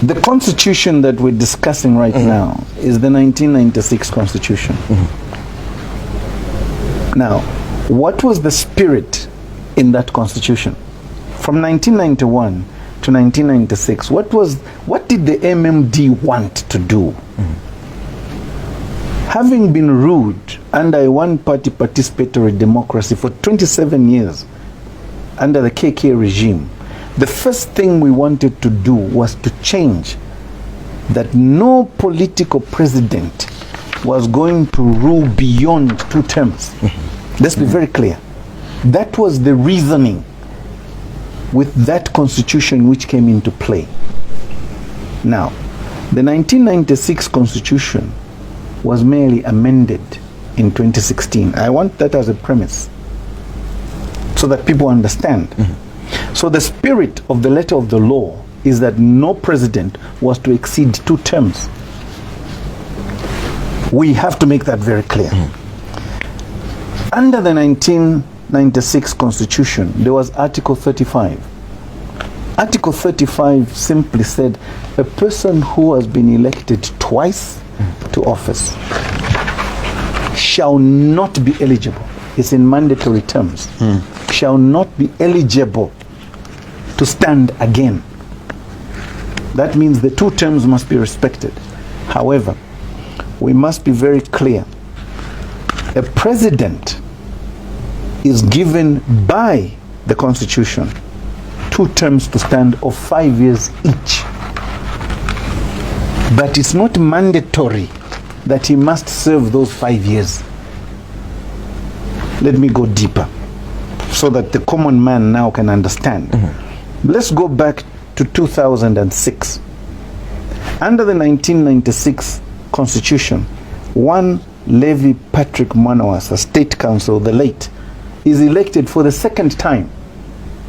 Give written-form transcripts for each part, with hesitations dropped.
The constitution that we're discussing right now is the 1996 constitution. Now, what was the spirit in that constitution? From 1991 to 1996, what did the MMD want to do? Having been ruled under a one-party participatory democracy for 27 years under the KK regime, the first thing we wanted to do was to change that no political president was going to rule beyond 2 terms. Let's be very clear. That was the reasoning with that constitution which came into play. Now, the 1996 constitution was merely amended in 2016. I want that as a premise so that people understand. So the spirit of the letter of the law is that no president was to exceed 2 terms. We have to make that very clear. Under the 1996 constitution, there was Article 35. Article 35 simply said a person who has been elected twice to office shall not be eligible. It's in mandatory terms. Shall not be eligible to stand again. That means the 2 terms must be respected. However, we must be very clear. A president is given by the constitution 2 terms to stand of 5 years each. But it's not mandatory that he must serve those 5 years. Let me go deeper so that the common man now can understand. Let's go back to 2006. Under the 1996 constitution, one Levi Patrick Mwanawasa, State Council, the late, is elected for the 2nd time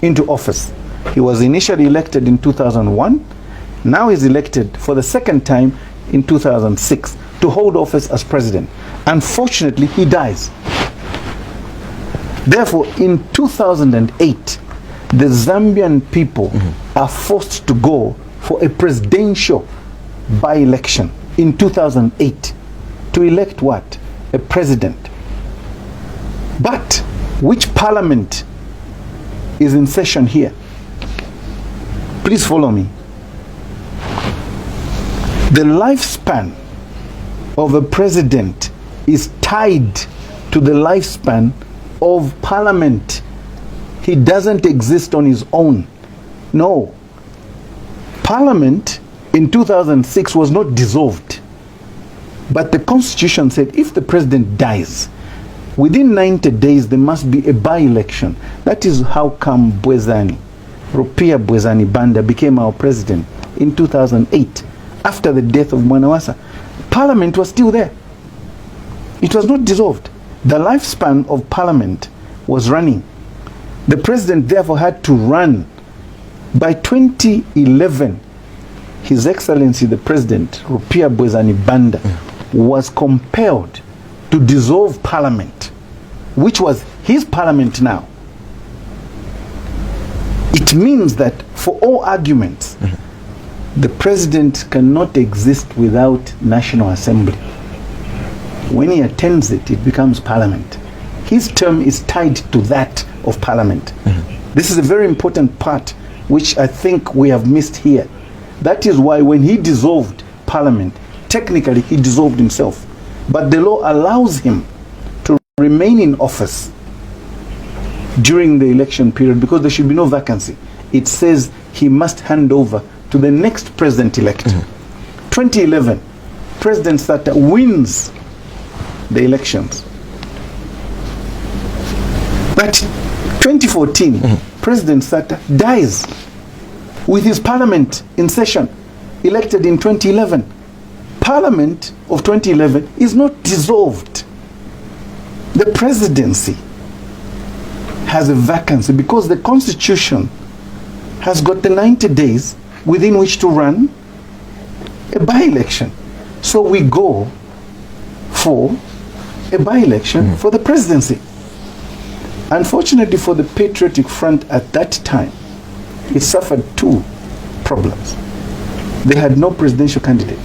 into office. He was initially elected in 2001. Now he's elected for the 2nd time in 2006 to hold office as president. Unfortunately, he dies. Therefore, in 2008, the Zambian people are forced to go for a presidential by-election in 2008 to elect what? A president. But which parliament is in session here? Please follow me. The lifespan of a president is tied to the lifespan of parliament. He doesn't exist on his own. No. Parliament in 2006 was not dissolved. But the constitution said if the president dies, within 90 days there must be a by-election. That is how come Bwezani, Rupia Bwezani Banda, became our president in 2008 after the death of Mwanawasa. Parliament was still there. It was not dissolved. The lifespan of parliament was running. The president therefore had to run. By 2011, His Excellency the President, Rupia Bwezani Banda, was compelled to dissolve parliament, which was his parliament now. It means that for all arguments, the president cannot exist without National Assembly. When he attends it, it becomes parliament. His term is tied to that of parliament. This is a very important part which I think we have missed here. That is why when he dissolved parliament, technically he dissolved himself. But the law allows him to remain in office during the election period because there should be no vacancy. It says he must hand over to the next president-elect. 2011, President Sata wins the elections. But 2014, President Sata dies with his parliament in session, elected in 2011. Parliament of 2011 is not dissolved. The presidency has a vacancy because the constitution has got the 90 days within which to run a by-election. So we go for a by-election for the presidency. Unfortunately for the Patriotic Front at that time, it suffered two problems. they had no presidential candidate.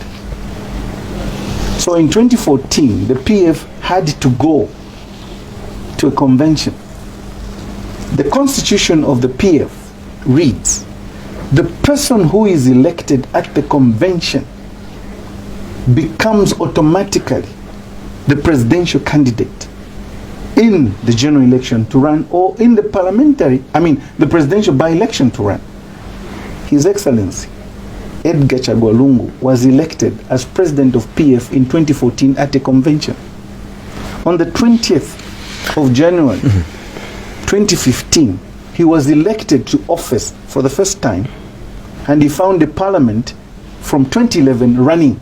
So in 2014, the PF had to go to a convention. The constitution of the PF reads, the person who is elected at the convention becomes automatically the presidential candidate in the general election to run, or in the the presidential by-election to run. His Excellency Edgar Chagwa Lungu was elected as president of PF in 2014 at a convention. On the 20th of January 2015, he was elected to office for the first time, and he found the parliament from 2011 running.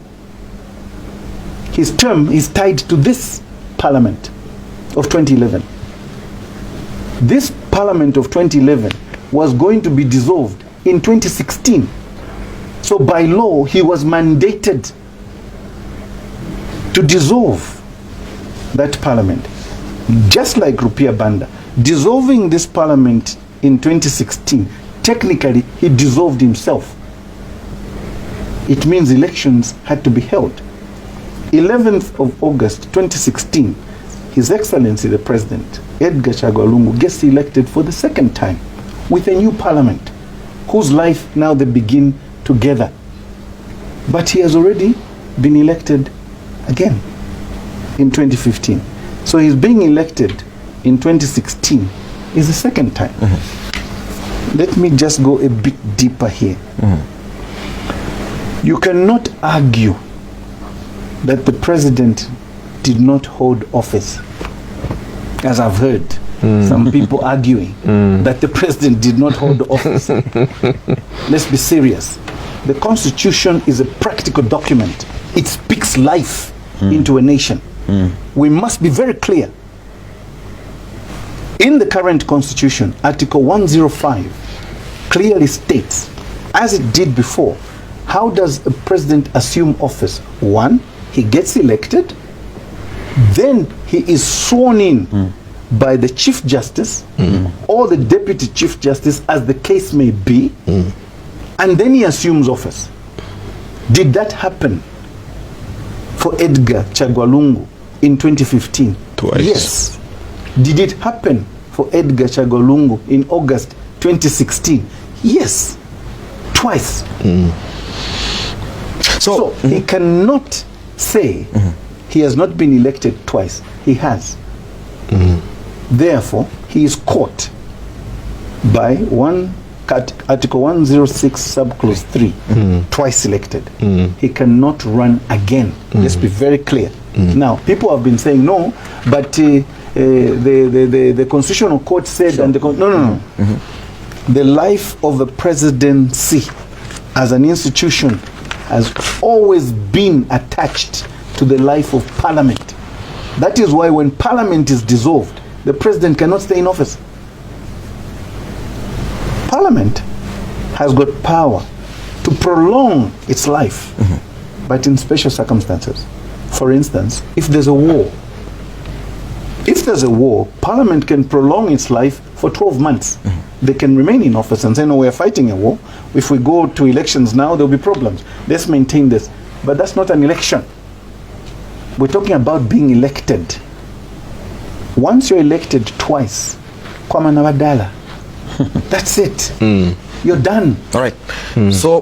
His term is tied to this parliament of 2011. This parliament of 2011 was going to be dissolved in 2016. So by law, he was mandated to dissolve that parliament. Just like Rupia Banda, dissolving this parliament in 2016, technically he dissolved himself. It means elections had to be held. 11th of August 2016, His Excellency the President, Edgar Chagwa Lungu, gets elected for the second time with a new parliament, whose life now they begin together. But he has already been elected again in 2015. So he's being elected in 2016 is the second time. Let me just go a bit deeper here. You cannot argue that the president did not hold office, as I've heard some people arguing that the president did not hold office. Let's be serious. The Constitution is a practical document. It speaks life into a nation. We must be very clear. In the current Constitution, Article 105 clearly states, as it did before, how does a president assume office? One, he gets elected, then he is sworn in by the Chief Justice or the Deputy Chief Justice, as the case may be, and then he assumes office. Did that happen for Edgar Chagwa Lungu in 2015? Twice. Yes. Did it happen for Edgar Chagwa Lungu in August 2016? Yes. Twice. So he cannot say he has not been elected twice. He has. Therefore, he is caught by Article 106 subclause 3, twice elected. He cannot run again. Let's be very clear. Now, people have been saying no, but the Constitutional Court said, and no. The life of the presidency as an institution has always been attached to the life of Parliament. That is why when Parliament is dissolved, the president cannot stay in office. Parliament has got power to prolong its life, but in special circumstances. For instance, if there's a war, Parliament can prolong its life for 12 months. They can remain in office and say, no, we're fighting a war. If we go to elections now, there'll be problems. Let's maintain this. But that's not an election. We're talking about being elected. Once you're elected twice, Kwama Nawadala, that's it. You're done. All right. So